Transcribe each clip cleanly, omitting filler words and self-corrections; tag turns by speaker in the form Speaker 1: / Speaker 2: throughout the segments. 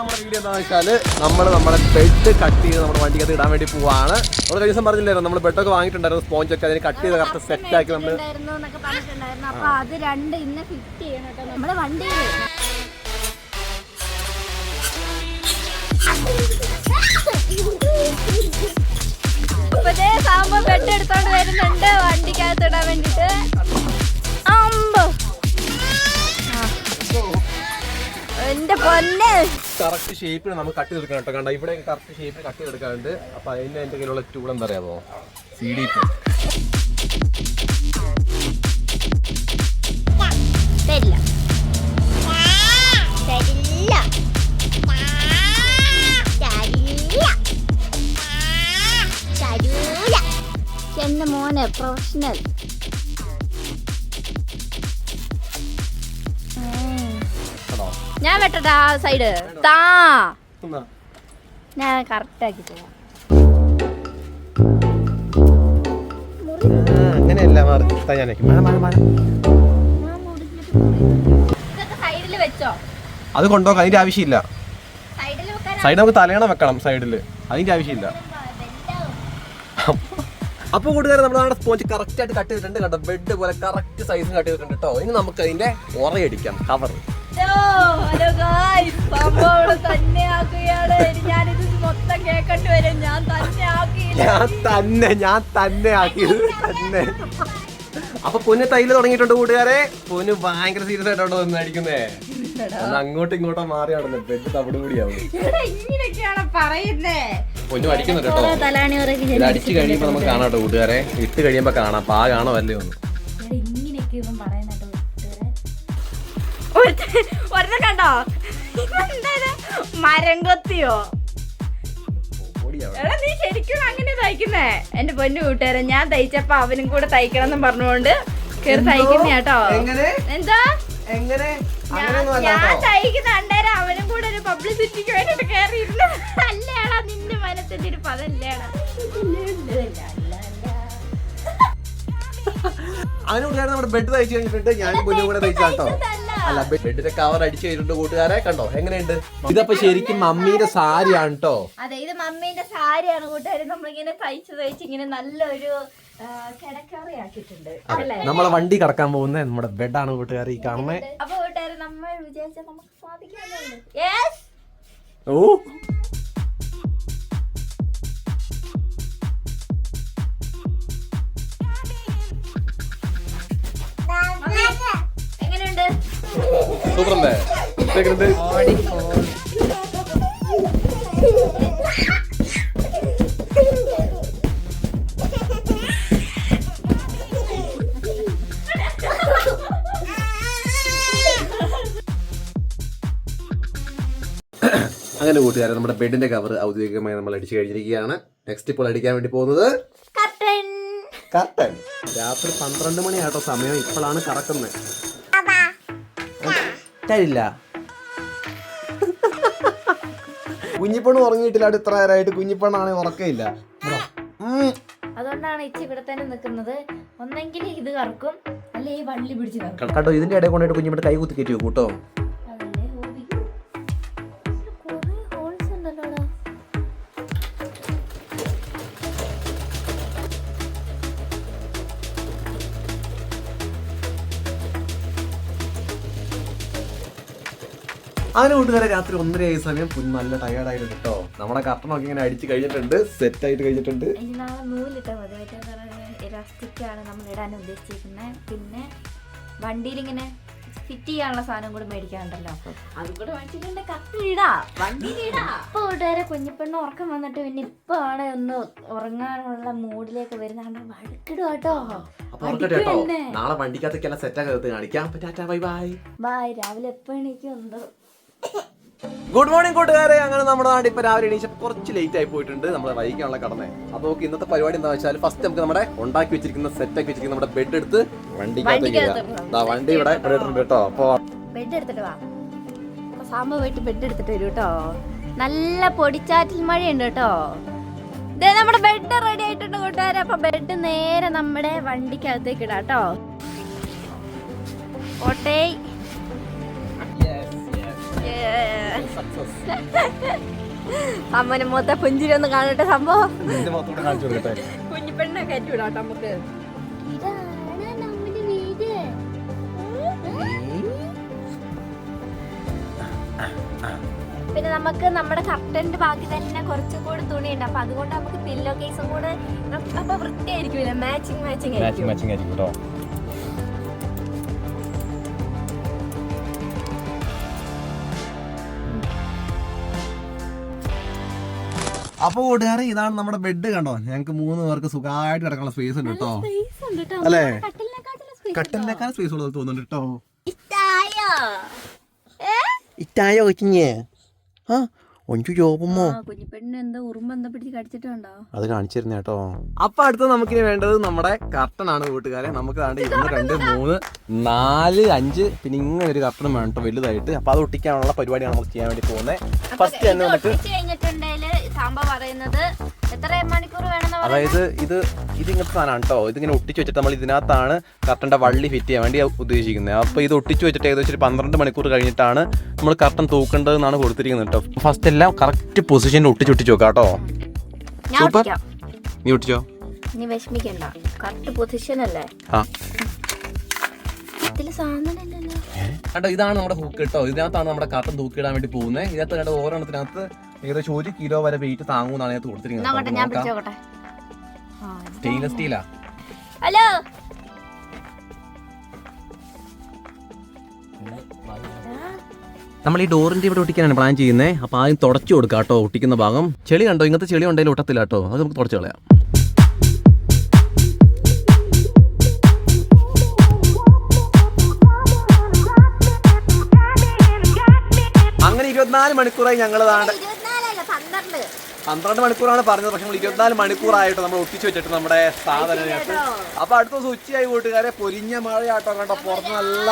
Speaker 1: നമ്മുടെ വീഡിയോ എന്താണെന്ന് വെച്ചാല് നമ്മുടെ ബെഡ് കട്ട് ചെയ്ത് നമ്മുടെ വണ്ടിക്കകത്ത് ഇടാൻ വേണ്ടി പോവാണ്. ഒരു ദിവസം പറഞ്ഞില്ലായിരുന്നു നമ്മൾ ബെഡൊക്കെ വാങ്ങിയിട്ടുണ്ടായിരുന്നു, സ്പോഞ്ചൊക്കെ അതിന് കട്ട് ചെയ്ത് കറക്റ്റ് സെറ്റ് ആക്കി നമ്മൾ
Speaker 2: അപ്പൊ അത് രണ്ട് ഇന്ന് ഫിറ്റ് ചെയ്യണം കേട്ടോ നമ്മുടെ വണ്ടി. സാമ്പോ ബെഡ് എടുത്തോണ്ട് വരുന്നുണ്ട് വണ്ടിക്കകത്ത് ഇടാൻ വേണ്ടിട്ട്. എന്റെ പൊന്നെ
Speaker 1: കറക്റ്റ് ഷേപ്പിൽ നമുക്ക് കട്ട് ചെയ്തെടുക്കണം കേട്ടോ. കണ്ട ഇവിടെ കറക്റ്റ് ഷേപ്പിൽ കട്ട് ചെയ്തെടുക്കാറുണ്ട്. അപ്പൊ അതിന് എന്റെ കയ്യിലുള്ള ടൂൾ എന്താ പറയാമോ, CDP.
Speaker 2: എന്റെ മോനെ പ്രൊഫഷണൽ. ഞാൻ വെട്ടട്ടാ സൈഡ് താ, ഞാൻ കറക്റ്റ് ആക്കി തരാം.
Speaker 1: അങ്ങനെയല്ല
Speaker 2: സൈഡിൽ വെച്ചോ,
Speaker 1: അത് കൊണ്ടുപോകാൻ അതിന്റെ ആവശ്യമില്ല. സൈഡ് നമുക്ക് തലയണ വെക്കണം സൈഡില്, അതിന്റെ ആവശ്യമില്ല. അപ്പൊ കൂട്ടുകാരെ നമ്മുടെ സ്പോഞ്ച് കറക്റ്റ് ആയിട്ട് കട്ട് ചെയ്തിട്ടുണ്ട് കേട്ടോ. ബെഡ് പോലെ കറക്റ്റ് സൈസ് കട്ട് ചെയ്തിട്ടുണ്ട് കേട്ടോ. ഇനി നമുക്ക് അതിന്റെ ഉറയടിക്കാം, കവർ. ഞാൻ തന്നെ ആക്കിയത് തന്നെ. അപ്പൊ പൊന്ന് തൈല് തുടങ്ങിയിട്ടുണ്ട് കൂട്ടുകാരെ. പൊന്ന് ഭയങ്കര സീരിയസ് ആയിട്ടോ ഒന്ന് അടിക്കുന്നേ. അങ്ങോട്ടും ഇങ്ങോട്ടോ മാറിയാണല്ലോ ബെഡ് തവിട് കൂടിയാവും. പൊന്നു അടിക്കുന്നുണ്ട് കേട്ടോ. ഇത് അടിച്ചു കഴിയുമ്പോ നമുക്ക് കാണാം കേട്ടോ കൂട്ടുകാരെ. ഇട്ട് കഴിയുമ്പോ കാണാം പാകാണോ അല്ലേ ഒന്ന്.
Speaker 2: കണ്ടോ മരം കൊത്തിയോ? എടാ നീ ശരിക്കും അങ്ങനെ തയ്ക്കുന്നേ? എന്റെ പൊന്നു കൂട്ടുകാരെ, ഞാൻ തയ്ച്ചപ്പോ അവനും കൂടെ തയ്ക്കണം എന്ന് പറഞ്ഞുകൊണ്ട് കേറി തയ്ക്കുന്ന കേട്ടോ. എന്താ ഞാൻ തയ്ക്കുന്ന അണ്ടേരം അവനും കൂടെ ഒരു പബ്ലിസിറ്റിക്ക് വേണ്ടിട്ട് കേറിയിരുന്നു. അല്ലേടാ നിന്റെ മനസ്സിന്റെ ഒരു പതല്ലേടാ.
Speaker 1: അതിനുകൂടെ നമ്മുടെ ബെഡ് തയ്ച്ചു കഴിഞ്ഞിട്ടുണ്ട്. ഞാൻ പൊന്നും കൂടെ തയ്ച്ചാട്ടോ. അല്ല, ബെഡിന്റെ കവർ അടിച്ചു കഴിഞ്ഞിട്ടുണ്ട് കൂട്ടുകാരെ. കണ്ടോ എങ്ങനെയുണ്ട്? ഇതപ്പോ ശരിക്കും മമ്മീന്റെ സാരിയാണ് കേട്ടോ.
Speaker 2: അതെ, ഇത് മമ്മീന്റെ സാരിയാണ് കൂട്ടുകാരെ. നമ്മളിങ്ങനെ തയ്ച്ച് ഇങ്ങനെ നല്ലൊരു കിടക്കറി ആക്കിയിട്ടുണ്ട്.
Speaker 1: നമ്മളെ വണ്ടി കടക്കാൻ പോകുന്ന നമ്മുടെ ബെഡാണ് കൂട്ടുകാരെ ഈ കാണുന്നത്.
Speaker 2: അപ്പൊ കൂട്ടുകാരെ, നമ്മൾ വിചാരിച്ചാൽ നമുക്ക് സാധിക്കാനുണ്ട്.
Speaker 1: ഓ
Speaker 2: എങ്ങനെയുണ്ട്?
Speaker 1: സൂപ്പറല്ലേ? അങ്ങനെ കൂട്ടുകാരെ, നമ്മുടെ ബെഡിന്റെ കവർ ഔദ്യോഗികമായി നമ്മൾ അടിച്ചു കഴിഞ്ഞിരിക്കുകയാണ്. നെക്സ്റ്റ് ഇപ്പോൾ അടിക്കാൻ വേണ്ടി പോകുന്നത് കർട്ടൻ. രാത്രി 12 മണിയാട്ടോ സമയം. ഇപ്പോഴാണ് കറക്കുന്നത്. തരില്ല. കുഞ്ഞിപ്പണ് ഉറങ്ങിയിട്ടില്ല. ഇത്ര നേരമായിട്ട് കുഞ്ഞിപ്പണ്ണാണ് ഉറക്കയില്ല.
Speaker 2: അതുകൊണ്ടാണ് ഇച്ചി ഇവിടെ തന്നെ നിൽക്കുന്നത്. ഒന്നെങ്കിൽ ഇത് കറക്കും, അല്ലെ ഈ വള്ളി പിടിച്ച് കറക്കും
Speaker 1: കേട്ടോ. ഇതിന്റെ ഇടയിൽ കൊണ്ടിട്ട് കുഞ്ഞിപ്പണ്ട് കൈ കുത്തി കയറ്റി കൂട്ടോ. അതിന് കൂട്ടുകാരെ, രാത്രി 1:30 സമയം നല്ല ടയേർഡായിട്ട് കേട്ടോ. നമ്മുടെ കർട്ടനൊക്കെ ഇങ്ങനെ അടിച്ച് കഴിഞ്ഞിട്ടുണ്ട്, സെറ്റ് ആയിട്ട് കഴിഞ്ഞിട്ടുണ്ട്.
Speaker 2: ഇലാസ്റ്റിക്കാണ് നമ്മൾ ഇടാൻ ഉദ്ദേശിച്ചിരിക്കുന്നത്. പിന്നെ വണ്ടിയിൽ ഇങ്ങനെ ഫിറ്റ് ചെയ്യാനുള്ള സാധനം കൂടെ മേടിക്കാനുണ്ടല്ലോ, അത് കൂടെ മേടിച്ചിട്ടുണ്ട്. കത്തിടാ വണ്ടിയിലിടാ. അപ്പൊ കൂട്ടുകാരെ, കുഞ്ഞിപ്പെണ്ണ് ഉറക്കം വന്നിട്ട് പിന്നെ ഇപ്പൊ ആണ് ഒന്ന് ഉറങ്ങാനുള്ള മൂഡിലേക്ക് വരുന്ന വഴക്കിടും കേട്ടോ.
Speaker 1: നാളെ വണ്ടിക്കകത്തേക്കെല്ലാം സെറ്റ് ആക്കി കാണിക്കാം. Bye bye
Speaker 2: bye. രാവിലെ എപ്പോ എണീക്കും എന്തോ.
Speaker 1: ഗുഡ് മോർണിംഗ് കൂട്ടുകാരെ. അങ്ങനെ നമ്മുടെ നാട്ടിൽ ഇപ്പൊ രാവിലെ എണീച്ചപ്പോൾ കുറച്ച് ലേറ്റ് ആയി പോയിട്ടുണ്ട്. നമ്മളെ വൈകിക്കാനുള്ള കടന്നേ. അപ്പൊ ഇന്നത്തെ പരിപാടി എന്താ വെച്ചാൽ, ഫസ്റ്റ് നമുക്ക് നമ്മുടെ ഉണ്ടാക്കി വെച്ചിരിക്കുന്ന സെറ്റ് ആക്കി വെച്ചിരിക്കുന്ന നമ്മുടെ ബെഡ് എടുത്ത് വണ്ടിക്കകത്തേക്ക് വണ്ടി ഇവിടെ ഇട്ടിട്ടുണ്ട് കേട്ടോ. അപ്പൊ
Speaker 2: ബെഡ് എടുത്തിട്ട് വാ. സാമ്പ പോയിട്ട് ബെഡ് എടുത്തിട്ട് വരും കേട്ടോ. നല്ല പൊടിച്ചാറ്റിൽ മഴയുണ്ട് കേട്ടോ. നമ്മുടെ ബെഡ് റെഡി ആയിട്ടുണ്ട് കൂട്ടുകാരെ. അപ്പൊ ബെഡ് നേരെ നമ്മുടെ വണ്ടിക്കകത്തേക്ക് ഇടാം കേട്ടോ. ഓട്ടേ അമ്മനെ മൊത്തം പുഞ്ചിരി ഒന്ന് കാണട്ടെ സംഭവം.
Speaker 1: കാണിച്ചു കൊടുക്കട്ടെ.
Speaker 2: കുഞ്ഞിപ്പെണ്ണെ കയറ്റി വിടാട്ടോ നമുക്ക്. പിന്നെ നമുക്ക് നമ്മുടെ കർട്ടന്റെ ബാക്കി തന്നെ കുറച്ചും കൂടി തുണിയുണ്ട്. അപ്പൊ അതുകൊണ്ട് നമുക്ക് പില്ലോ കേസും കൂടെ അപ്പൊ വൃത്തിയായിരിക്കും. മാച്ചിങ്
Speaker 1: ആയിരിക്കും കേട്ടോ. അപ്പൊ കൂട്ടുകാരെ ഇതാണ് നമ്മുടെ ബെഡ്. കണ്ടോ, ഞങ്ങൾക്ക് 3 പേർക്ക് സുഖമായിട്ട് കിടക്കാനുള്ള സ്പേസ് ഉണ്ട് കേട്ടോ. അല്ലേ, കട്ടലിനേക്കാൾ സ്പേസ് ഉള്ളത് തോന്നുന്നുണ്ട് കേട്ടോ. ഇറ്റായോ കൊച്ചിഞ്ഞേ? ആ ഒഞ്ചു ജോബുമോ
Speaker 2: കുഞ്ഞിപ്പെണ്ണ് എന്താ ഉറുമ്പ് എന്താ പിടിച്ച് കടിച്ചിട്ടുണ്ടോ?
Speaker 1: അത് കാണിച്ചിരുന്ന കേട്ടോ. അപ്പൊ അടുത്ത് നമുക്കിനി വേണ്ടത് നമ്മുടെ കർട്ടൻ ആണ് കൂട്ടുകാരെ. നമുക്ക് വേണ്ട 1 2 3 4 5 പിന്നെ ഇങ്ങനെ ഒരു കർട്ടനും വേണം കേട്ടോ, വലുതായിട്ട്. അപ്പൊ അത് ഒട്ടിക്കാനുള്ള പരിപാടിയാണ് നമുക്ക് ചെയ്യാൻ വേണ്ടി പോകുന്നത്. ഫസ്റ്റ് തന്നെ നമുക്ക് അതായത് ഇത് ഇങ്ങനത്തെ സാധനമാണ് കേട്ടോ. ഇതിങ്ങനെ ഒട്ടിച്ച് വെച്ചിട്ട് നമ്മൾ ഇതിനകത്താണ് കർട്ടന്റെ വള്ളി ഫിറ്റ് ചെയ്യാൻ വേണ്ടി ഉദ്ദേശിക്കുന്നത്. അപ്പൊ ഇത് ഒട്ടിച്ച് വെച്ചിട്ട് ഏകദേശം 12 മണിക്കൂർ കഴിഞ്ഞിട്ടാണ് നമ്മൾ കർട്ടൻ തൂക്കേണ്ടതെന്നാണ് കൊടുത്തിരിക്കുന്നത് കേട്ടോ. ഫസ്റ്റ് എല്ലാം കറക്റ്റ് പൊസിഷനിൽ ഒട്ടിച്ച് നോക്കാം കേട്ടോ. സൂപ്പർ. നീ ഒട്ടിച്ചോ,
Speaker 2: നീ വിഷമിക്കണ്ട. കറക്റ്റ് പൊസിഷൻ അല്ലേ?
Speaker 1: കേട്ടോ ഇതാണ് നമ്മുടെ ഹുക്ക് കേട്ടോ. ഇതിനകത്താണ് നമ്മുടെ കർട്ടൻ തൂക്കിയിടാൻ വേണ്ടി പോകുന്നത്. ഇതിനകത്ത് കണ്ടോ ഓരോണത്തിനകത്ത് ഏകദേശം 1 കിലോ വരെ വെയിറ്റ് താങ്ങുമെന്നാണ് ഇതിനകത്ത് കൊടുത്തിരിക്കുന്നത്. സ്റ്റെയിൻലെസ് സ്റ്റീലാ.
Speaker 2: ഹലോ,
Speaker 1: നമ്മൾ ഈ ഡോറിന്റെ ഇവിടെ ഒട്ടിക്കാനാണ് പ്ലാൻ ചെയ്യുന്നത്. അപ്പൊ ആദ്യം തുടച്ചു കൊടുക്കാം കേട്ടോ. ഒട്ടിക്കുന്ന ഭാഗം ചെളി കണ്ടോ, ഇങ്ങനത്തെ ചെളി ഉണ്ടെങ്കിൽ ഒട്ടത്തില്ല കേട്ടോ. അത് നമുക്ക് തുടച്ചു കളയാം. അങ്ങനെ 24 മണിക്കൂറായി ഞങ്ങൾ 12 മണിക്കൂറാണ് പറഞ്ഞത്. പക്ഷെ നമ്മൾ 24 മണിക്കൂറായിട്ട് നമ്മൾ ഒട്ടിച്ചു വെച്ചിട്ട് നമ്മുടെ സാധനത്തിനകത്ത്. അപ്പൊ അടുത്ത ദിവസം ഉച്ചയായി കൂട്ടുകാരെ, പൊരിഞ്ഞ മഴയാട്ടോ. കണ്ടോ പുറത്ത് നല്ല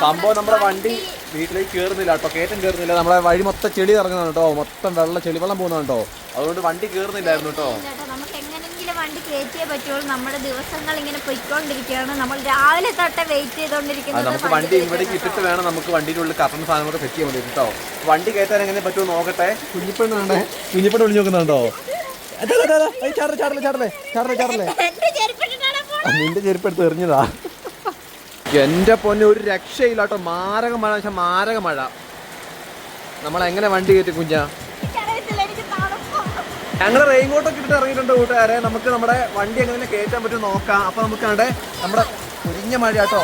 Speaker 1: സംഭവം. നമ്മുടെ വണ്ടി വീട്ടിലേക്ക് കയറുന്നില്ല കേട്ടോ, കയറ്റം കയറുന്നില്ല. നമ്മുടെ വഴി മൊത്തം ചെളി ഇറങ്ങുന്നുണ്ട് കേട്ടോ, മൊത്തം ചെളിവെള്ളം പോകുന്നുണ്ട് കേട്ടോ. അതുകൊണ്ട് വണ്ടി കയറുന്നില്ലായിരുന്നു കേട്ടോ.
Speaker 2: വണ്ടി കയറ്റിയേ പറ്റുള്ളൂ. നമ്മുടെ ദിവസങ്ങൾ ഇങ്ങനെ പൊയ്ക്കൊണ്ടിരിക്കുകയാണ്. നമ്മൾ രാവിലെ തൊട്ട് വെയിറ്റ് ചെയ്തോണ്ടിരിക്കുന്നത്.
Speaker 1: നമുക്ക് വണ്ടി ഇവിടെ ഇട്ടിട്ട് വേണം നമുക്ക് വണ്ടിയുടെ ഉള്ളിൽ കറണ്ട് സാധനങ്ങളൊക്കെ സെറ്റ് ചെയ്യാൻ വേണ്ടി കേട്ടോ. വണ്ടി കയറ്റാൻ എങ്ങനെ പറ്റുമോ നോക്കട്ടെ. കുഞ്ഞിപ്പെണ്ണ് വിളിച്ചു നോക്കുന്നുണ്ടോ? നിന്റെ ചെരുപ്പ് എടുത്ത് എറിഞ്ഞതാ. എന്റെ പൊന്നെ ഒരു രക്ഷയില്ല കേട്ടോ. മാരക മഴ, മാരക മഴ. നമ്മളെങ്ങനെ വണ്ടി കയറ്റി കുഞ്ഞാ? ഞങ്ങൾ റെയിൻകോട്ടൊക്കെ ഇട്ടിട്ട് ഇറങ്ങിയിട്ടുണ്ട് കൂട്ടുകാരെ. നമുക്ക് നമ്മുടെ വണ്ടി എങ്ങനെ കയറ്റാൻ പറ്റും നോക്കാം. അപ്പൊ നമുക്ക് നമ്മുടെ പൊരിഞ്ഞ മഴ കേട്ടോ.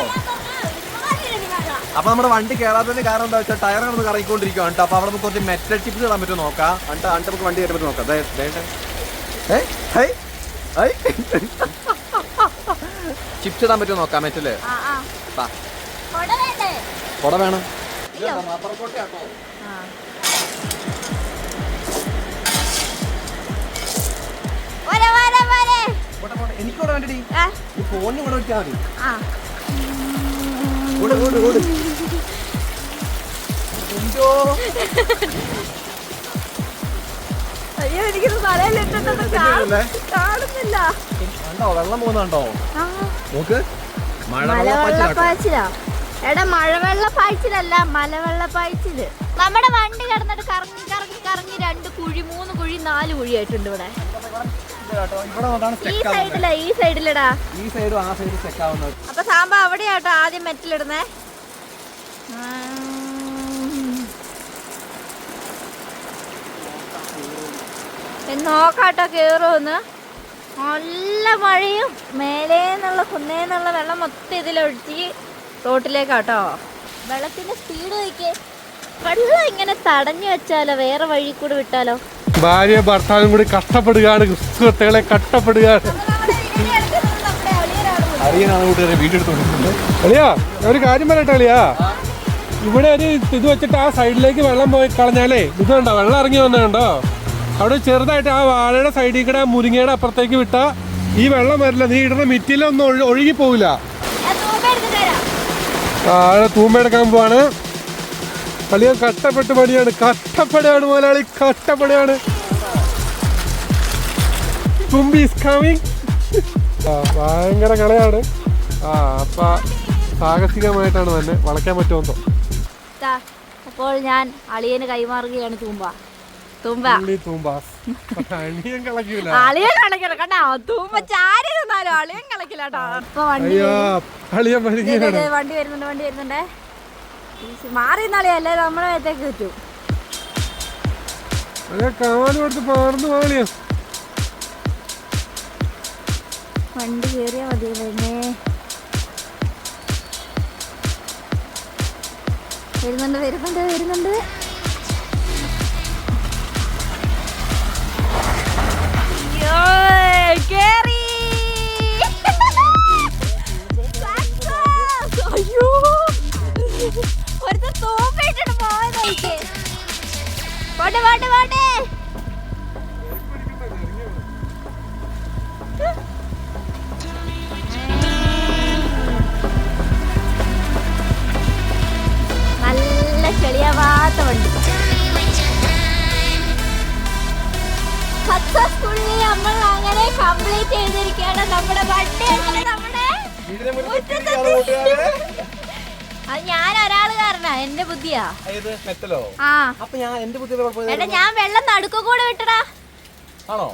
Speaker 1: അപ്പൊ നമ്മുടെ വണ്ടി കയറാത്തതിന് കാരണം എന്താ വെച്ചാൽ ടയർ കിടന്ന് കറങ്ങിക്കൊണ്ടിരിക്കുകയാണ് കേട്ടോ. അപ്പൊ അവിടെ നമുക്ക് കുറച്ച് മെറ്റൽ ചിപ്സ് ഇടാൻ പറ്റും നോക്കാം. എന്നിട്ട് നമുക്ക് വണ്ടി കയറ്റാൻ പറ്റും നോക്കാം. ചിപ്സ് ഇടാൻ പറ്റും നോക്കാം മെറ്റല്. കൊട വേണം. എനിക്കൂടെ വേണ്ടി ഫോണിന് കൂടെ വെച്ചാൽ മതി.
Speaker 2: അയ്യോ, എനിക്കിത് കാണുന്നില്ല.
Speaker 1: കണ്ടോ വെള്ളം പോകുന്നുണ്ടോ? നോക്ക്,
Speaker 2: മഴവെള്ളപ്പാച്ചിലാ. എടാ മഴവെള്ളപ്പാച്ചിലല്ല, മലവെള്ളപ്പാച്ചില്. നമ്മുടെ വണ്ടി കിടന്നിട്ട് കറങ്ങി കറങ്ങി കറങ്ങി 2 കുഴി 3 കുഴി 4 കുഴി ആയിട്ടുണ്ട് ഇവിടെ. ഈ സൈഡിലടാ.
Speaker 1: ഈ സൈഡും ആ സൈഡും ചെക്ക് ആവുന്നത്.
Speaker 2: അപ്പൊ സാമ്പ അവിടെയാട്ടോ ആദ്യം മെറ്റലിടുന്നേ. നോക്കാട്ടോ കേറുമെന്ന്. നല്ല മഴയും മേലേന്നുള്ള കുന്നേന്നുള്ള വെള്ളം മൊത്തം ഇതിലൊഴിച്ച് റോട്ടിലേക്കാട്ടോ. വെള്ളത്തിന്റെ സ്പീഡ് നോക്കിയേ. വെള്ളം ഇങ്ങനെ തടഞ്ഞു വെച്ചാലോ, വേറെ വഴി കൂടെ വിട്ടാലോ?
Speaker 3: ഭാര്യ ഭർത്താവും കൂടി കഷ്ടപ്പെടുകയാണ്, സുഹൃത്തുക്കളെ കഷ്ടപ്പെടുകയാണ്. അളിയാ ഒരു കാര്യം പറയട്ടെ അളിയാ, ഇവിടെ ഒരു ഇത് വെച്ചിട്ട് ആ സൈഡിലേക്ക് വെള്ളം പോയി കളഞ്ഞാലേ ഇത് കണ്ടോ, വെള്ളം ഇറങ്ങി വന്നതുണ്ടോ? അവിടെ ചെറുതായിട്ട് ആ വാഴയുടെ സൈഡിൽ കൂടെ മുരിങ്ങയുടെ അപ്പുറത്തേക്ക് വിട്ടാ ഈ വെള്ളം വരില്ല. നീ ഇടുന്ന മിറ്റിലൊന്നും ഒഴുകി പോവില്ല. ആ തൂമ്പെടുക്കാൻ പോവാണ്. കളിയ കഷ്ടപ്പെട്ട് പണിയാണ്, കഷ്ടപ്പെടുകയാണ് മുതലാളി, കഷ്ടപ്പെടുകയാണ്. തുമ്പി ഈസ് കമ്മിങ്. ഭയങ്കര കളയാണ്. അപ്പൊ സാഹസികമായിട്ടാണ് തന്നെ വളയ്ക്കാൻ പറ്റുമെന്നോ.
Speaker 2: അപ്പോൾ ഞാൻ അളിയന് കൈമാറുകയാണ് തൂമ്പ.
Speaker 3: അളിയൻ കളക്കില്ല.
Speaker 2: അളിയൻ കളിക്കില്ല കേട്ടോ. തൂമ്പ ചാരി നിന്നാലും അളിയൻ കളിക്കില്ല കേട്ടോ. ഇപ്പൊ വണ്ടി വരുന്നുണ്ട്. മാറി നാളിയല്ലേ നമ്മളെ മേത്തേക്ക് കിട്ടും. വണ്ടി കേറിയാ മതിയല്ലേ. വരുന്നുണ്ട്. കേറി. അയ്യോ ഒരു തൂമ്പിട്ടിട്ട് പോയതേ. പോട്ടെ. നല്ല ചെളിയാവാത്ത വണ്ടി. സക്സസ്ഫുള്ളി നമ്മൾ അങ്ങനെ കംപ്ലീറ്റ് ചെയ്തിരിക്കുകയാണ് നമ്മുടെ വണ്ടി. അത് ഞാൻ ഒരാള് കാരണ എന്റെ ബുദ്ധിയാ. എടാ ഞാൻ വെള്ളം നടുക്ക കൂടെ വിട്ടടാ.
Speaker 1: ആണോ?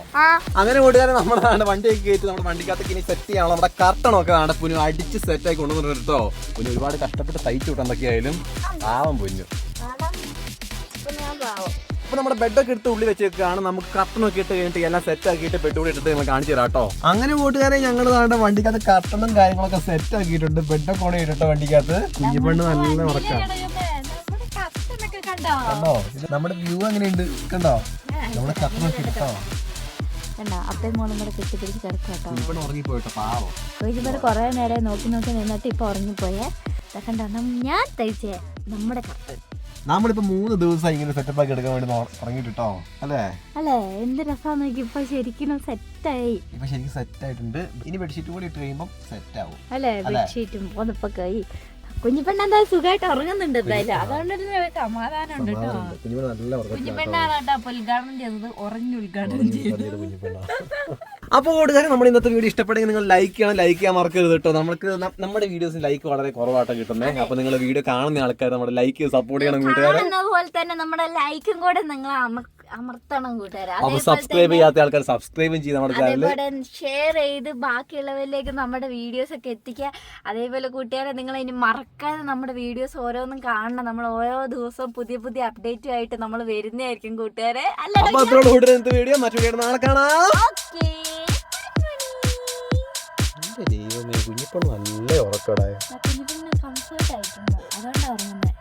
Speaker 1: അങ്ങനെ കൂട്ടുകാരെ നമ്മുടെ വണ്ടിയൊക്കെ കയറ്റി നമ്മുടെ വണ്ടിക്കകത്തേക്ക് ഇനി സെറ്റ് ചെയ്യാനുള്ള നമ്മുടെ കർട്ടണൊക്കെ ആണ് പുനു അടിച്ച് സെറ്റായി കൊണ്ടുവന്നിട്ട് കേട്ടോ. പുനു ഒരുപാട് കഷ്ടപ്പെട്ട് തയ്ച്ചു വിട്ടാൻ എന്തൊക്കെയായാലും പാവം പുന്നു. അപ്പൊ നമ്മുടെ ബെഡൊക്കെ എടുത്ത് ഉള്ളിൽ വെച്ചേക്കാണ്. നമുക്ക് കർട്ടനൊക്കെ ഇട്ട് കഴിഞ്ഞിട്ട് എല്ലാം സെറ്റ് ആക്കിയിട്ട് ബെഡ് കൂടെ ഇട്ടിട്ട് നിങ്ങൾ കാണിച്ചു തരാം കേട്ടോ. അങ്ങനെ കൂട്ടുകാരെ ഞങ്ങൾ വണ്ടിക്കകത്ത് കർട്ടനും കാര്യങ്ങളൊക്കെ സെറ്റ് ആക്കിയിട്ടുണ്ട്. ബെഡൊക്കെ കൂടെ ഇട്ടിട്ട് വണ്ടിക്കകത്ത്. കുഞ്ഞിപ്പെണ്ണ് നല്ല ഉറക്കാണ് കണ്ടോ. നമ്മുടെ വ്യൂ എങ്ങനെയുണ്ട് കണ്ടോ. നമ്മുടെ കർട്ടനൊക്കെ ഇട്ടോ.
Speaker 2: അപ്പയും മോളും കൂടെ കെട്ടിപ്പിടിച്ച് കിടക്കും.
Speaker 1: ഉറങ്ങിപ്പോയിട്ടോ പാവം.
Speaker 2: കൊറേ നേരം നോക്കി നിന്നിട്ട് ഇപ്പൊ ഉറങ്ങിപ്പോയേ. കണ്ടോ ഞാൻ തയ്ച്ചേ നമ്മുടെ കർട്ടൻ.
Speaker 1: നമ്മളിപ്പോ 3 ദിവസം ഇങ്ങനെ സെറ്റപ്പ് ആക്കി എടുക്കാൻ വേണ്ടി ഇറങ്ങിട്ടോ അല്ലേ.
Speaker 2: എന്ത് രസാന്ന് നോക്കി. ഇപ്പൊ ശരിക്കും സെറ്റായി.
Speaker 1: ഇപ്പൊ ശരിക്കും സെറ്റ് ആയിട്ടുണ്ട്. ഇനി ബെഡ്ഷീറ്റ് കൂടി ഇട്ട് കഴിയുമ്പോൾ സെറ്റ് ആവും
Speaker 2: അല്ലേ. ബെഡ്ഷീറ്റും പുതപ്പൊക്കെ ആയി. കുഞ്ഞിപ്പെണ്ണ എന്താ സുഖമായിട്ട് ഉറങ്ങുന്നുണ്ട്. എന്തായാലും അതുകൊണ്ടൊരു സമാധാനം ഉണ്ട് കേട്ടോ. കുഞ്ഞിപ്പെണ്ണാണ് കേട്ടോ അപ്പൊ ഉദ്ഘാടനം ചെയ്തത്. ഉറങ്ങി ഉദ്ഘാടനം ചെയ്തത്.
Speaker 1: അപ്പോൾ കൂട്ടുകാരെ നമ്മുടെ ഇന്നത്തെ വീഡിയോ ഇഷ്ടപ്പെട്ടെങ്കിൽ നിങ്ങൾ ലൈക്ക് ചെയ്യാൻ മറക്കരുത് കേട്ടോ. നമുക്ക് നമ്മുടെ വീഡിയോസിന് ലൈക്ക് വളരെ കുറവായിട്ട് കിട്ടുന്നത്. അപ്പൊ നിങ്ങൾ വീഡിയോ കാണുന്ന ആൾക്കാർ നമ്മുടെ ലൈക്ക് സപ്പോർട്ട് ചെയ്യണം കൂട്ടുകാരെ.
Speaker 2: അതുപോലെ തന്നെ നമ്മുടെ ലൈക്കും കൂടെ നിങ്ങൾ അമർത്തണം കൂട്ടുകാരെ.
Speaker 1: അപ്പൊ സബ്സ്ക്രൈബ് ചെയ്യാത്ത ആൾക്കാർ സബ്സ്ക്രൈബും ചെയ്ത് നമ്മുടെ ചാനൽ
Speaker 2: ഷെയർ ചെയ്ത് ബാക്കിയുള്ളവരിലേക്ക് നമ്മുടെ വീഡിയോസ് ഒക്കെ എത്തിക്കുക. അതേപോലെ കൂട്ടുകാരെ നിങ്ങൾ ഇനി മറക്കാതെ നമ്മുടെ വീഡിയോസ് ഓരോന്നും കാണണം. നമ്മൾ ഓരോ ദിവസവും പുതിയ അപ്ഡേറ്റും ആയിട്ട് നമ്മൾ വരുന്നതായിരിക്കും കൂട്ടുകാരെ.
Speaker 1: വീഡിയോ മറ്റു വീഡിയോ നാളെ കാണാം. കുഞ്ഞിപ്പോൾ നല്ല ഉറക്കടായ
Speaker 2: കംഫർട്ട് ആയിട്ടുണ്ട്. അതുകൊണ്ടാണ് ഉറങ്ങുന്നത്.